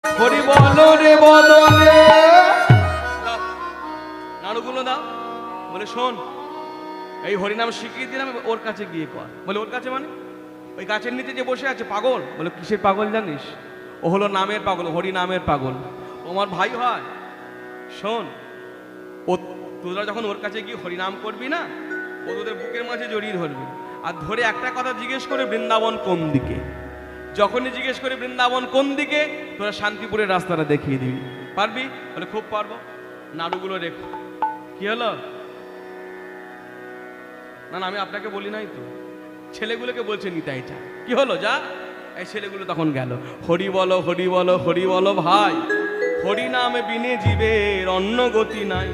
হরি বলো রে বলো রে। নাড়ুগুলো দাও। বলে শোন, এই হরিনাম শিখিয়ে দিলাম, ওর কাছে গিয়ে কর। বলে ওর কাছে মানে? ওই গাছের নিচে যে বসে আছে পাগল। বলে কিসের পাগল জানিস? ও হলো নামের পাগল, হরি নামের পাগল। ও আমার ভাই হয়। শোন, ও তোরা যখন ওর কাছে গিয়ে হরিনাম করবি না, ও তোদের বুকের মাঝে জড়িয়ে ধরবে, আর ধরে একটা কথা জিজ্ঞেস করে, বৃন্দাবন কোন দিকে। যখনই জিজ্ঞেস করে বৃন্দাবন কোন দিকে, তোরা শান্তিপুরের রাস্তাটা দেখিয়ে দিবি। পারবি? বলে খুব পারবো। নাড়ুগুলো রেখো। কি হলো? না না, আমি আপনাকে বলি নাই তো, ছেলেগুলোকে বলছে নিতাইটা। কি হলো? যা। এই ছেলেগুলো তখন গেল। হরি বলো হরি বলো হরি বলো ভাই, হরি নামে বিনে জীবের অন্য গতি নাই।